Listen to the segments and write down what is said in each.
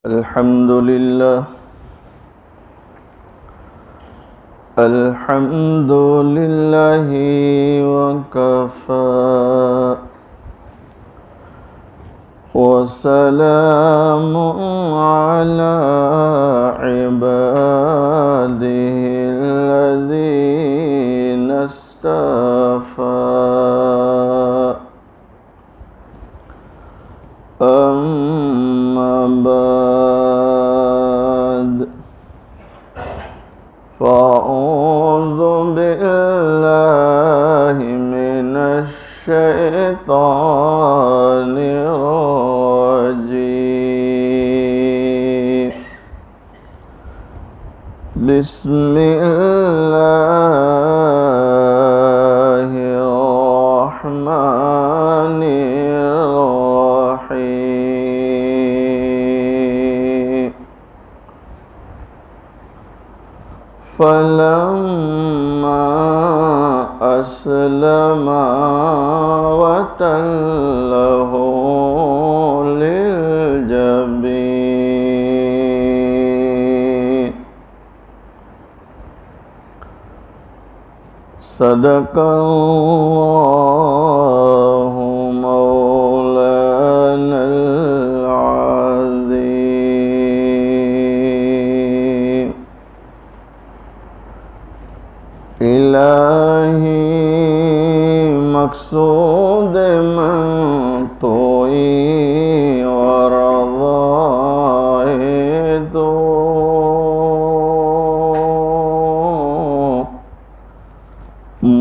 الحمد لله الحمد لله وكفى وسلام على عباده الذين اصطفى أما بعد فأعوذ بالله من الشيطان الرجيم بسم الله الرحمن الرحيم فلما أسلما وتله للجبين صدق الله مولانا العظيم الہی مقصود من توئی ورضائے تو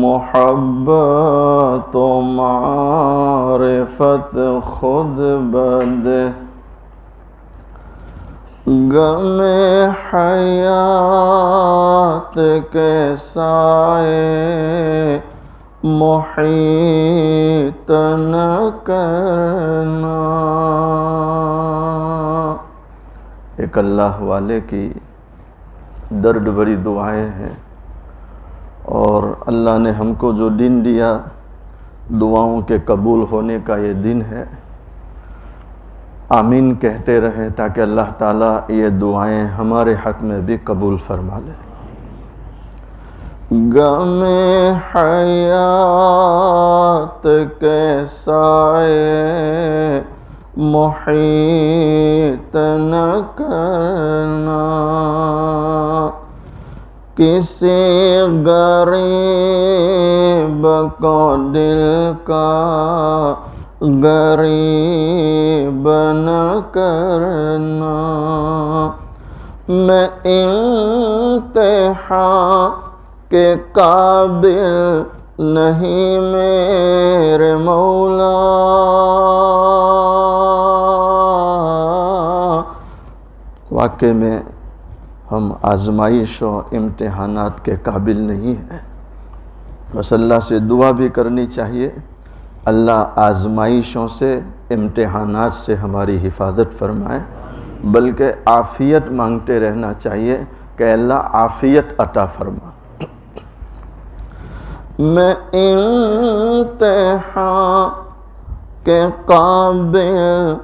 محبت و معرفت خود بدے غم حیات کے سائے محیط نہ کرنا۔ ایک اللہ والے کی درد بھری دعائیں ہیں، اور اللہ نے ہم کو جو دن دیا دعاؤں کے قبول ہونے کا یہ دن ہے۔ آمین کہتے رہیں تاکہ اللہ تعالیٰ یہ دعائیں ہمارے حق میں بھی قبول فرما لے۔ غم حیات کے سائے محیط نہ کرنا، کسی غریب کو دل کا غریب نہ کرنا۔ میں امتحان کے قابل نہیں میرے مولا، واقعے میں ہم آزمائش و امتحانات کے قابل نہیں ہیں، بس اللہ سے دعا بھی کرنی چاہیے اللہ آزمائشوں سے امتحانات سے ہماری حفاظت فرمائے، بلکہ عافیت مانگتے رہنا چاہیے کہ اللہ عافیت عطا فرما۔ میں امتحان کے قابل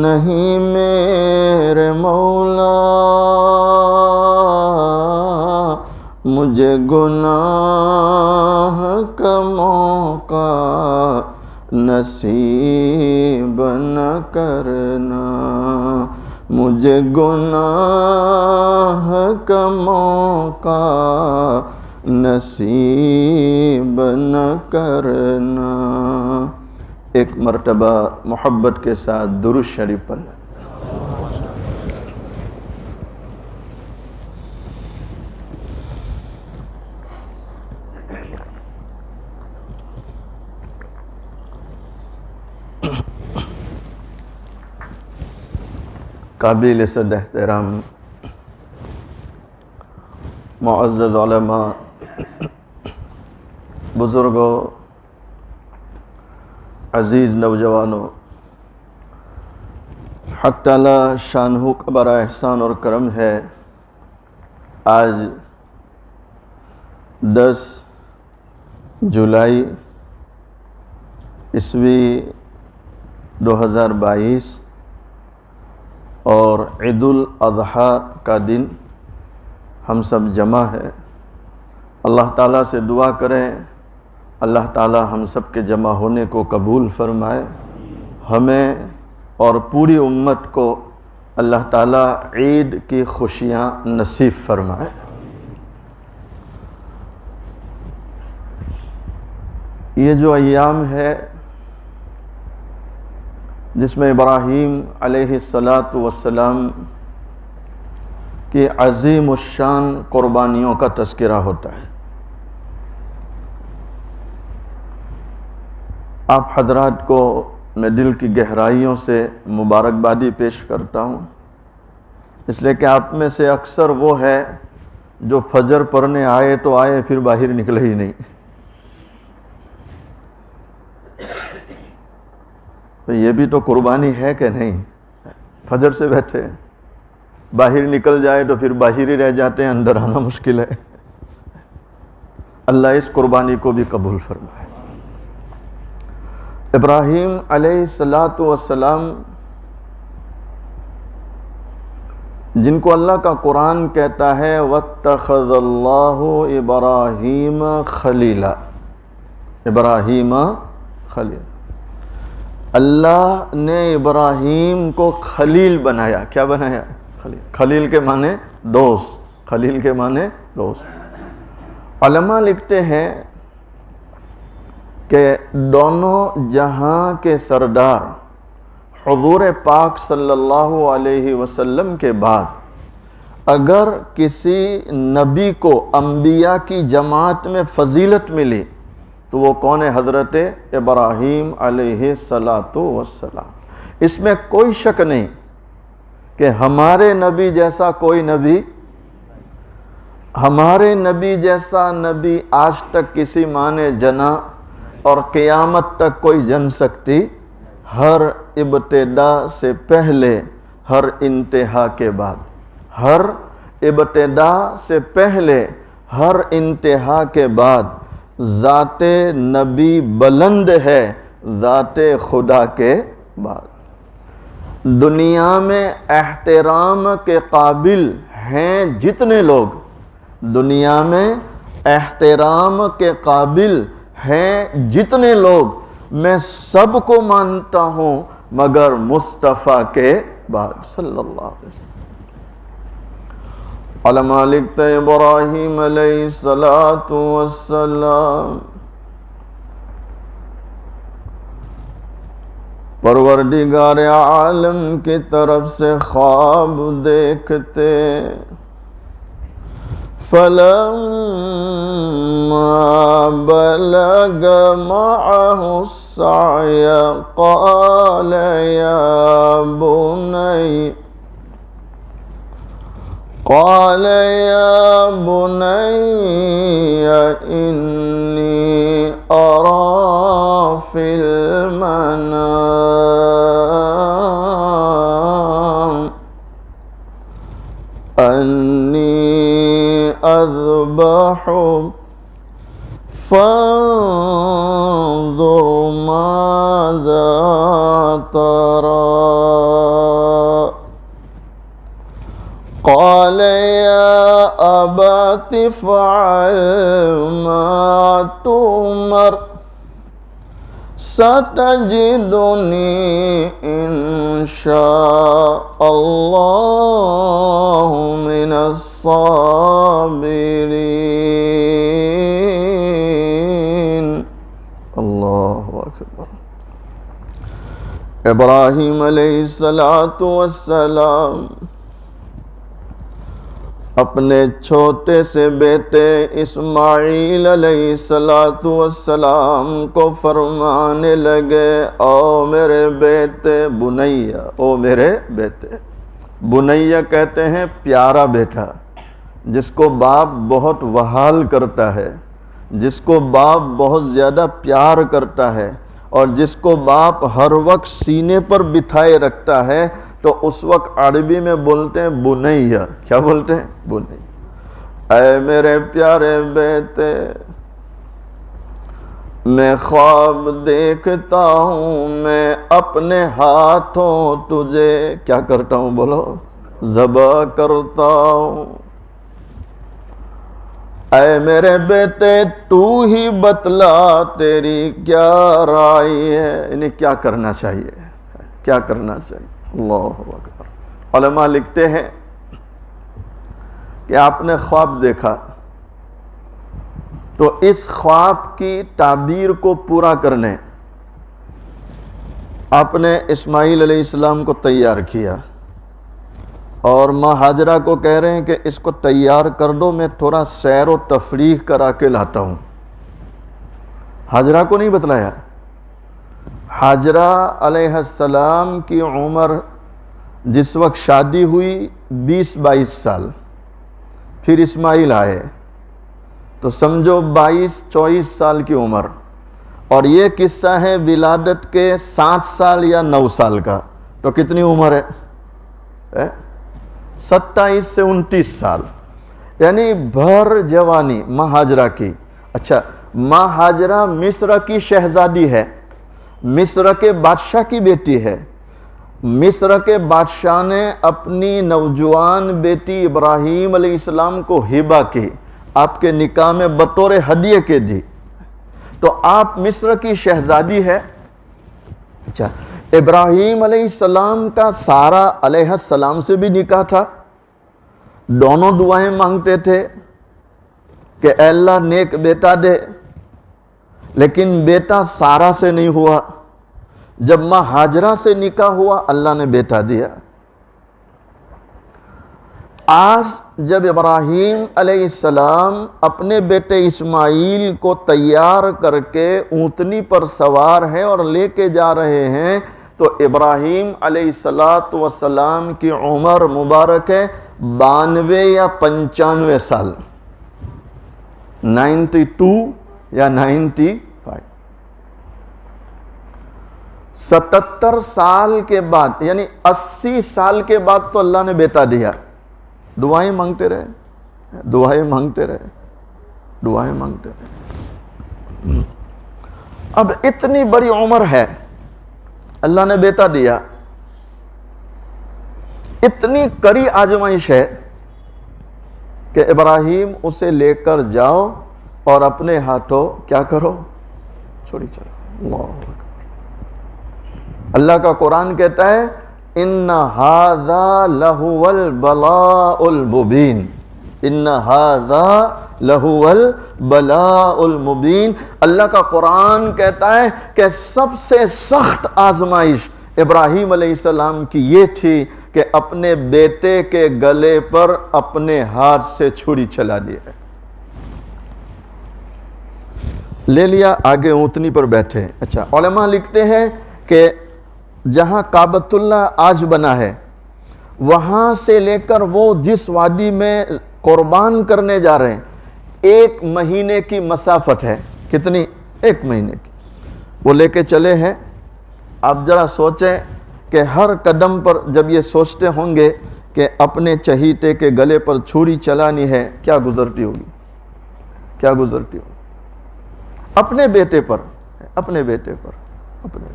نہیں میرے مولا، مجھے گناہ کا موقع نصیب نہ کرنا، مجھے گناہ کا موقع نصیب نہ کرنا۔ ایک مرتبہ محبت کے ساتھ درود شریف پڑھیں۔ قابل صد احترام معزز علماء، بزرگوں، عزیز نوجوانوں، حق تعالی شانہ کا بڑا احسان اور کرم ہے، آج 10 جولائی عیسوی 2022 اور عید الاضحیٰ کا دن ہم سب جمع ہے۔ اللہ تعالیٰ سے دعا کریں اللہ تعالیٰ ہم سب کے جمع ہونے کو قبول فرمائے، ہمیں اور پوری امت کو اللہ تعالیٰ عید کی خوشیاں نصیب فرمائے۔ یہ جو ایام ہے جس میں ابراہیم علیہ السلام کی عظیم الشان قربانیوں کا تذکرہ ہوتا ہے، آپ حضرات کو میں دل کی گہرائیوں سے مبارکبادی پیش کرتا ہوں، اس لیے کہ آپ میں سے اکثر وہ ہے جو فجر پڑھنے آئے تو آئے پھر باہر نکلے ہی نہیں۔ یہ بھی تو قربانی ہے کہ نہیں؟ فجر سے بیٹھے باہر نکل جائے تو پھر باہر ہی رہ جاتے ہیں، اندر آنا مشکل ہے۔ اللہ اس قربانی کو بھی قبول فرمائے۔ ابراہیم علیہ السلام جن کو اللہ کا قرآن کہتا ہے وَاتَّخَذَ اللَّهُ إِبْرَاهِيمَ خَلِيلًا، ابراہیم خلیل، اللہ نے ابراہیم کو خلیل بنایا۔ کیا بنایا؟ خلیل۔ خلیل کے معنی دوست، خلیل کے معنی دوست۔ علماء لکھتے ہیں کہ دونوں جہاں کے سردار حضور پاک صلی اللہ علیہ وسلم کے بعد اگر کسی نبی کو انبیاء کی جماعت میں فضیلت ملی تو وہ کون ہے؟ حضرت ابراہیم علیہ السلام۔ اس میں کوئی شک نہیں کہ ہمارے نبی جیسا کوئی نبی، ہمارے نبی جیسا نبی آج تک کسی ماں نے جنا اور قیامت تک کوئی جن سکتی، ہر ابتدا سے پہلے ہر انتہا کے بعد، ہر ابتدا سے پہلے ہر انتہا کے بعد ذات نبی بلند ہے ذات خدا کے بعد۔ دنیا میں احترام کے قابل ہیں جتنے لوگ، دنیا میں احترام کے قابل ہیں جتنے لوگ، میں سب کو مانتا ہوں مگر مصطفیٰ کے بعد صلی اللہ علیہ وسلم۔ علماء لکھتے ہیں ابراہیم علیہ السلام پروردگار عالم کی طرف سے خواب دیکھتے، فَلَمَّا بَلَغَ مَعَهُ السَّعْيَ قَالَ يَا بُنَيَّ إِنِّي أَرَى فِي الْمَنَامِ أَنِّي أَذْبَحُكَ فَانظُرْ مَاذَا تَرَىٰ قَالَ يَا أَبَتِ افْعَلْ مَا تُؤْمَرُ سَتَجِدُنِي إِن شَاءَ اللَّهُ مِنَ الصَّابِرِينَ۔ اللہ اکبر۔ ابراہیم علیہ السلام اپنے چھوٹے سے بیٹے اسماعیل علیہ السلام کو فرمانے لگے، او میرے بیٹے بنیا، او میرے بیٹے۔ بنیا کہتے ہیں پیارا بیٹا، جس کو باپ بہت وہال کرتا ہے، جس کو باپ بہت زیادہ پیار کرتا ہے، اور جس کو باپ ہر وقت سینے پر بٹھائے رکھتا ہے، تو اس وقت عربی میں بولتے ہیں بنیا۔ کیا بولتے ہیں؟ بنیا۔ اے میرے پیارے بیٹے، میں خواب دیکھتا ہوں میں اپنے ہاتھوں تجھے کیا کرتا ہوں بولو ذبح کرتا ہوں. اے میرے بیٹے تو ہی بتلا تیری کیا رائے ہے, انہیں کیا کرنا چاہیے, کیا کرنا چاہیے. اللہ اکبر. علماء لکھتے ہیں کہ آپ نے خواب دیکھا تو اس خواب کی تعبیر کو پورا کرنے آپ نے اسماعیل علیہ السلام کو تیار کیا اور ماں ہاجرہ کو کہہ رہے ہیں کہ اس کو تیار کر دو, میں تھوڑا سیر و تفریح کرا کے لاتا ہوں. ہاجرہ کو نہیں بتلایا. ہاجرہ علیہ السلام کی عمر جس وقت شادی ہوئی 20-22 سال, پھر اسماعیل آئے تو سمجھو 22-24 سال کی عمر, اور یہ قصہ ہے ولادت کے 7 سال یا 9 سال کا, تو کتنی عمر ہے 27 سے 29 سال, یعنی بھر جوانی ماں ہاجرہ کی. اچھا, ماں ہاجرہ مصر کی شہزادی ہے, مصر کے بادشاہ کی بیٹی ہے. مصر کے بادشاہ نے اپنی نوجوان بیٹی ابراہیم علیہ السلام کو ہبہ کی, آپ کے نکاح میں بطور ہدیے کے دی, تو آپ مصر کی شہزادی ہے. اچھا, ابراہیم علیہ السلام کا سارہ علیہ السلام سے بھی نکاح تھا, دونوں دعائیں مانگتے تھے کہ اے اللہ نیک بیٹا دے, لیکن بیٹا سارہ سے نہیں ہوا. جب ماں ہاجرہ سے نکاح ہوا اللہ نے بیٹا دیا. آج جب ابراہیم علیہ السلام اپنے بیٹے اسماعیل کو تیار کر کے اونٹنی پر سوار ہیں اور لے کے جا رہے ہیں, تو ابراہیم علیہ السلام کی عمر مبارک ہے 92 یا 95 سال, 92 یا 95. 77 سال کے بعد یعنی 80 سال کے بعد تو اللہ نے بیٹا دیا. دعائیں مانگتے رہے, دعائیں مانگتے رہے, دعائیں مانگتے رہے. اب اتنی بڑی عمر ہے, اللہ نے بیٹا دیا. اتنی کڑی آزمائش ہے کہ ابراہیم اسے لے کر جاؤ اور اپنے ہاتھوں کیا کرو, چھوڑی چلاؤ. اللہ اکبر. اللہ کا قرآن کہتا ہے ان ھذا لہو البلاء المبین, ان ھذا لہو البلاء المبین. اللہ کا قرآن کہتا ہے کہ سب سے سخت آزمائش ابراہیم علیہ السلام کی یہ تھی کہ اپنے بیٹے کے گلے پر اپنے ہاتھ سے چھری چلا لیا, لے لیا, آگے اونٹنی پر بیٹھے. اچھا, علماء لکھتے ہیں کہ جہاں کعبۃ اللہ آج بنا ہے وہاں سے لے کر وہ جس وادی میں قربان کرنے جا رہے ہیں 1 مہینے کی مسافت ہے. کتنی؟ 1 مہینے کی. وہ لے کے چلے ہیں. آپ ذرا سوچیں کہ ہر قدم پر جب یہ سوچتے ہوں گے کہ اپنے چہیتے کے گلے پر چھری چلانی ہے, کیا گزرتی ہوگی, کیا گزرتی ہوگی. اپنے بیٹے پر, اپنے بیٹے پر, اپنے,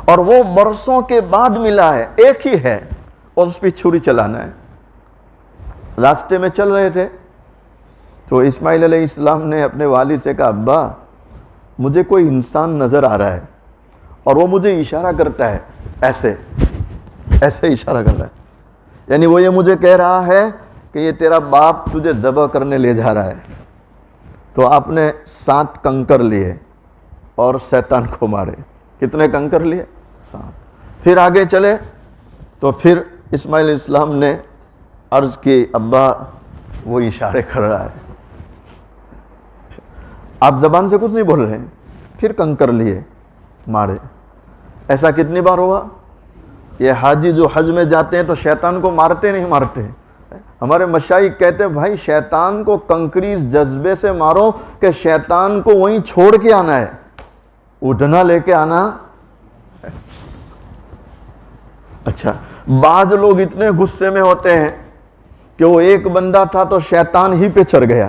اور وہ برسوں کے بعد ملا ہے, ایک ہی ہے, اور اس پہ چھری چلانا ہے. راستے میں چل رہے تھے تو اسماعیل علیہ السلام نے اپنے والد سے کہا ابا مجھے کوئی انسان نظر آ رہا ہے اور وہ مجھے اشارہ کرتا ہے, ایسے ایسے اشارہ کر رہا ہے, یعنی وہ یہ مجھے کہہ رہا ہے کہ یہ تیرا باپ تجھے ذبح کرنے لے جا رہا ہے. تو آپ نے 7 کنکر لیے اور شیطان کو مارے. کتنے کنکر لیے؟ 7. پھر آگے چلے تو پھر اسماعیل علیہ السلام نے عرض کی ابا وہ اشارے کر رہا ہے, آپ زبان سے کچھ نہیں بول رہے ہیں. پھر کنکر لیے, مارے. ایسا کتنی بار ہوا؟ یہ حاجی جو حج میں جاتے ہیں تو شیطان کو مارتے نہیں مارتے. ہمارے مشائخ کہتے ہیں بھائی شیطان کو کنکری اس جذبے سے مارو کہ شیطان کو وہیں چھوڑ کے آنا ہے, اٹھنا لے کے آنا. اچھا, بعض لوگ اتنے غصے میں ہوتے ہیں کہ وہ ایک بندہ تھا تو شیطان ہی پہ چڑھ گیا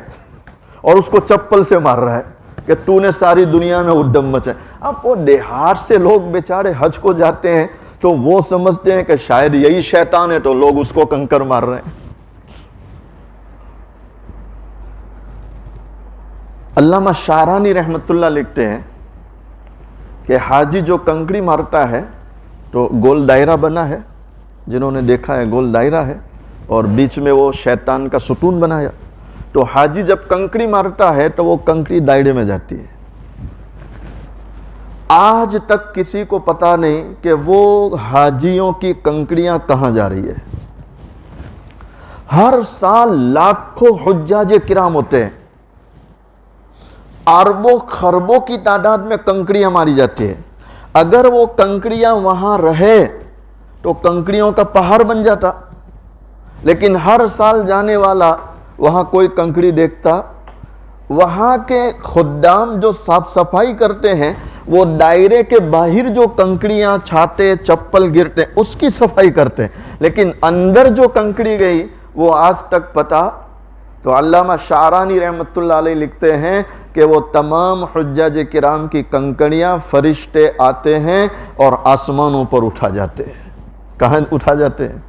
اور اس کو چپل سے مار رہا ہے. کہ تو نے ساری دنیا میں اڈم مچائے۔ اب وہ دیہات سے لوگ بیچارے حج کو جاتے ہیں تو وہ سمجھتے ہیں کہ شاید یہی شیطان ہے، تو لوگ اس کو کنکر مار رہے ہیں۔ علامہ شعرانی رحمت اللہ لکھتے ہیں کہ حاجی جو کنکڑی مارتا ہے تو گول دائرہ بنا ہے، جنہوں نے دیکھا ہے گول دائرہ ہے، اور بیچ میں وہ شیطان کا ستون بنایا، تو حاجی جب کنکڑی مارتا ہے تو وہ کنکڑی دائرے میں جاتی ہے۔ آج تک کسی کو پتا نہیں کہ وہ حاجیوں کی کنکڑیاں کہاں جا رہی ہے۔ ہر سال لاکھوں حجاج کرام ہوتے ہیں، اربوں خربوں کی تعداد میں کنکڑیاں ماری جاتی ہے۔ اگر وہ کنکڑیاں وہاں رہے تو کنکڑیوں کا پہاڑ بن جاتا، لیکن ہر سال جانے والا وہاں کوئی کنکڑی دیکھتا۔ وہاں کے خدام جو صاف صفائی کرتے ہیں وہ دائرے کے باہر جو کنکڑیاں چھاتے چپل گرتے اس کی صفائی کرتے ہیں، لیکن اندر جو کنکڑی گئی وہ آج تک پتا۔ تو علامہ شعرانی رحمت اللہ علیہ لکھتے ہیں کہ وہ تمام حجاج کرام کی کنکڑیاں فرشتے آتے ہیں اور آسمانوں پر اٹھا جاتے ہیں۔ کہاں اٹھا جاتے ہیں؟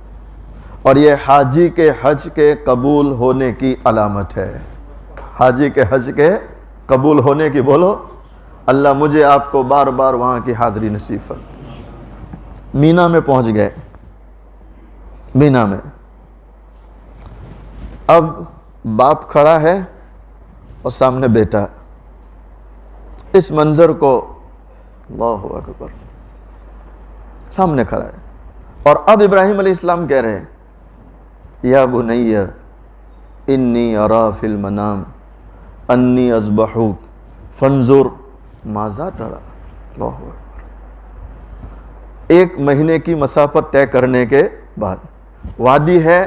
اور یہ حاجی کے حج کے قبول ہونے کی علامت ہے۔ حاجی کے حج کے قبول ہونے کی بولو اللہ مجھے آپ کو بار بار وہاں کی حاضری نصیب فرمائے۔ مینا میں پہنچ گئے۔ مینا میں اب باپ کھڑا ہے اور سامنے بیٹا، اس منظر کو اللہ اکبر سامنے کھڑا ہے، اور اب ابراہیم علیہ السلام کہہ رہے ہیں یا بنی انی ارا فی المنام انی اذبحوک فانظر ماذا تری۔ اللہ اکبر۔ 1 مہینے کی مسافت طے کرنے کے بعد وادی ہے،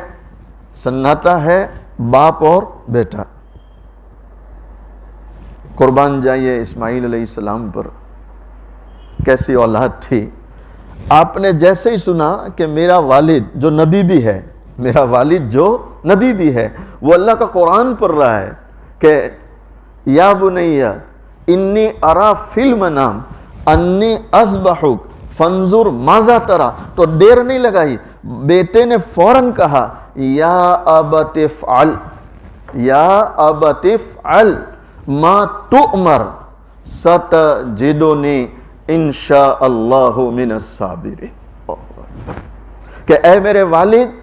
سناٹا ہے، باپ اور بیٹا، قربان جائیے اسماعیل علیہ السلام پر۔ کیسی اولاد تھی۔ آپ نے جیسے ہی سنا کہ میرا والد جو نبی بھی ہے، میرا والد جو نبی بھی ہے، وہ اللہ کا قرآن پڑھ رہا ہے کہ یا بنی انی ارا فی المنام انی اذبحک فانظر ماذا تری، تو دیر نہیں لگائی، بیٹے نے فوراً کہا یا ابت افعل یا ابت افعل ما تؤمر ستجدنی انشاء اللہ من الصابرین۔ کہ اے میرے والد،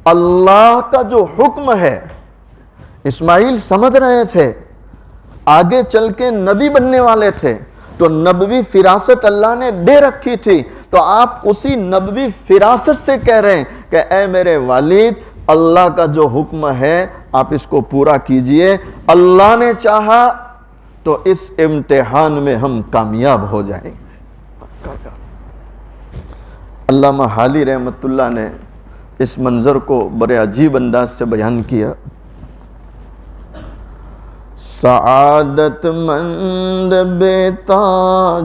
اللہ کا جو حکم ہے، اسماعیل سمجھ رہے تھے آگے چل کے نبی بننے والے تھے، تو نبوی فراست اللہ نے دے رکھی تھی، تو آپ اسی نبوی فراست سے کہہ رہے ہیں کہ اے میرے والد، اللہ کا جو حکم ہے آپ اس کو پورا کیجئے، اللہ نے چاہا تو اس امتحان میں ہم کامیاب ہو جائیں گے۔ علامہ حالی رحمت اللہ نے اس منظر کو بڑے عجیب انداز سے بیان کیا۔ سعادت مند بیٹا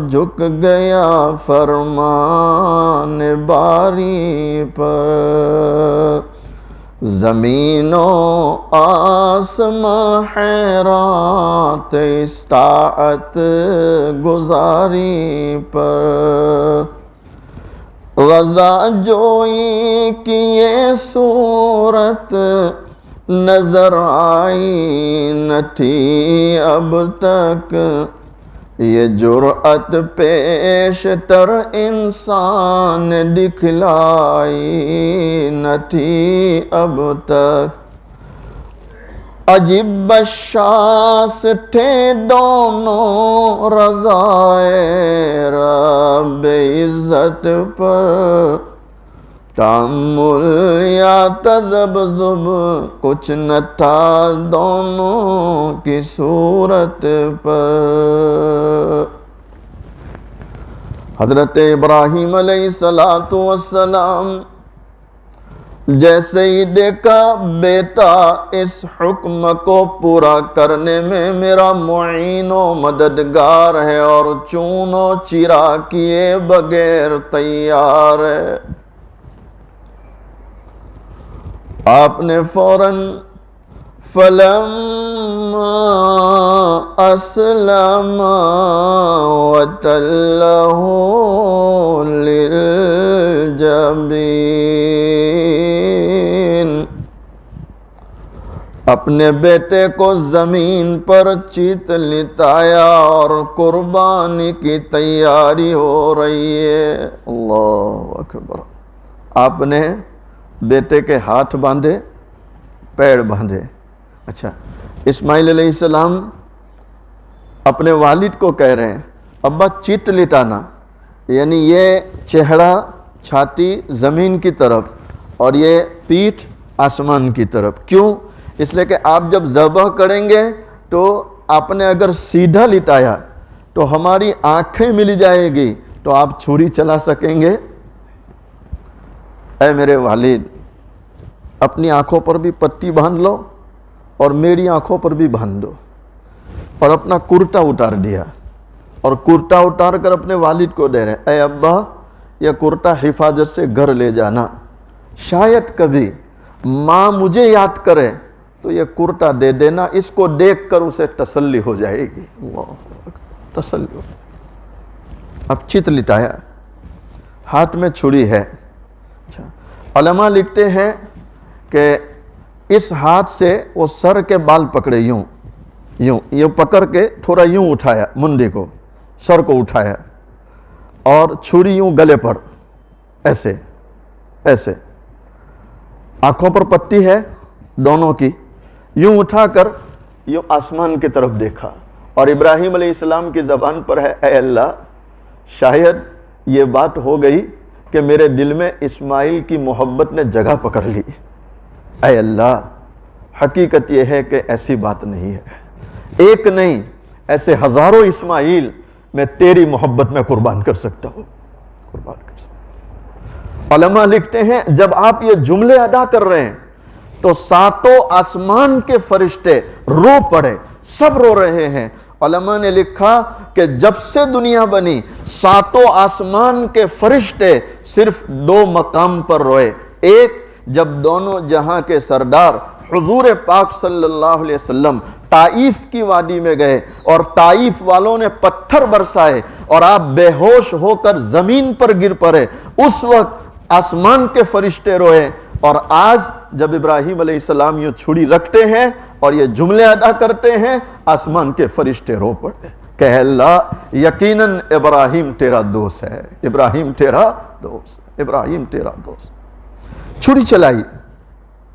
جھک گیا فرمان باری پر، زمین و آسمان حیران استطاعت گزاری پر، رضا جوئی کی یہ صورت نظر آئی نہ تھی اب تک، یہ جرأت پیش تر انسان دکھلائی نہ تھی اب تک، عجیب بشاس تھے دونوں رضائے رب عزت پر، تأمل یا تذبذب کچھ نہ تھا دونوں کی صورت پر۔ حضرت ابراہیم علیہ السلام جیسے ہی دیکھا بیٹا اس حکم کو پورا کرنے میں میرا معین و مددگار ہے اور چون و چرا کیے بغیر تیار ہے، آپ نے فوراً فلما أسلم وتله للجبين. اپنے بیٹے کو زمین پر چیت لٹایا اور قربانی کی تیاری ہو رہی ہے. اللہ اکبر. آپ نے بیٹے کے ہاتھ باندھے، پیر باندھے. اچھا، اسماعیل علیہ السلام اپنے والد کو کہہ رہے ہیں ابا چیت لٹانا، یعنی یہ چہرہ چھاتی زمین کی طرف اور یہ پیٹھ آسمان کی طرف. کیوں؟ اس لیے کہ آپ جب ذبح کریں گے تو آپ نے اگر سیدھا لٹایا تو ہماری آنکھیں مل جائے گی تو آپ چھری چلا سکیں گے. اے میرے والد، اپنی آنکھوں پر بھی پٹی باندھ لو اور میری آنکھوں پر بھی باندھ دو. اور اپنا کرتا اتار دیا اور کرتا اتار کر اپنے والد کو دے رہے. اے ابا، یہ کرتا حفاظت سے گھر لے جانا، شاید کبھی ماں مجھے یاد کرے تو یہ کرتا دے دینا، اس کو دیکھ کر اسے تسلی ہو جائے گی. اللہ تسلی ہو. اب چت لٹایا، ہاتھ میں چھری ہے. اچھا، علماء لکھتے ہیں کہ اس ہاتھ سے وہ سر کے بال پکڑے، یوں یہ پکڑ کے تھوڑا یوں اٹھایا، منڈی کو، سر کو اٹھایا اور چھری یوں گلے پر ایسے ایسے. آنکھوں پر پٹی ہے دونوں کی، یوں اٹھا کر یوں آسمان کی طرف دیکھا اور ابراہیم علیہ السلام کی زبان پر ہے اے اللہ، شاید یہ بات ہو گئی کہ میرے دل میں اسماعیل کی محبت نے جگہ پکڑ لی. اے اللہ، حقیقت یہ ہے کہ ایسی بات نہیں ہے، ایک نہیں ایسے ہزاروں اسماعیل میں تیری محبت میں قربان کر سکتا ہوں. قربان کر سکتا ہوں. علماء لکھتے ہیں جب آپ یہ جملے ادا کر رہے ہیں تو ساتوں آسمان کے فرشتے رو پڑے، سب رو رہے ہیں. علماء نے لکھا کہ جب سے دنیا بنی ساتوں آسمان کے فرشتے صرف دو مقام پر روئے. ایک، جب دونوں جہاں کے سردار حضور پاک صلی اللہ علیہ وسلم طائف کی وادی میں گئے اور طائف والوں نے پتھر برسائے اور آپ بے ہوش ہو کر زمین پر گر پڑے، اس وقت آسمان کے فرشتے روئے. اور آج جب ابراہیم علیہ السلام یہ چھری رکھتے ہیں اور یہ جملے ادا کرتے ہیں، آسمان کے فرشتے رو پڑے کہ اللہ یقیناً ابراہیم تیرا دوست ہے، ابراہیم تیرا دوست، ابراہیم تیرا دوست. چھری چلائی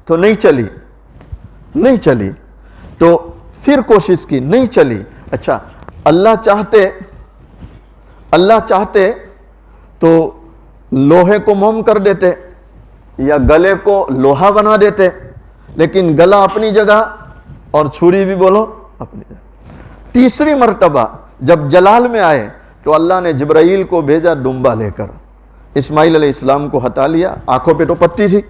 تو نہیں چلی تو پھر کوشش کی، نہیں چلی. اچھا، اللہ چاہتے تو لوہے کو موم کر دیتے یا گلے کو لوہا بنا دیتے، لیکن گلا اپنی جگہ اور چھری بھی بولو اپنی جگہ. تیسری مرتبہ جب جلال میں آئے تو اللہ نے جبرائیل کو بھیجا دمبا لے کر. اسماعیل علیہ السلام کو ہٹا لیا، آنکھوں پہ تو پٹی تھی،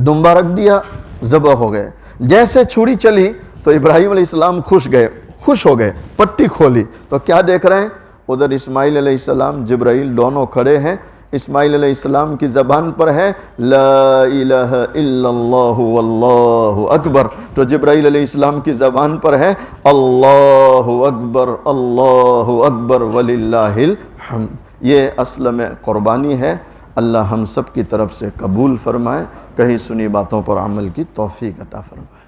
دمبا رکھ دیا، ذبح ہو گئے. جیسے چھری چلی تو ابراہیم علیہ السلام خوش ہو گئے، پٹی کھولی تو کیا دیکھ رہے ہیں؟ ادھر اسماعیل علیہ السلام، جبرائیل دونوں کھڑے ہیں. اسماعیل علیہ السلام کی زبان پر ہے لا الہ الا اللہ واللہ اکبر، تو جبرائیل علیہ السلام کی زبان پر ہے اللہ اکبر وللہ الحمد. یہ اصل میں قربانی ہے. اللہ ہم سب کی طرف سے قبول فرمائے، کہیں سنی باتوں پر عمل کی توفیق عطا فرمائے.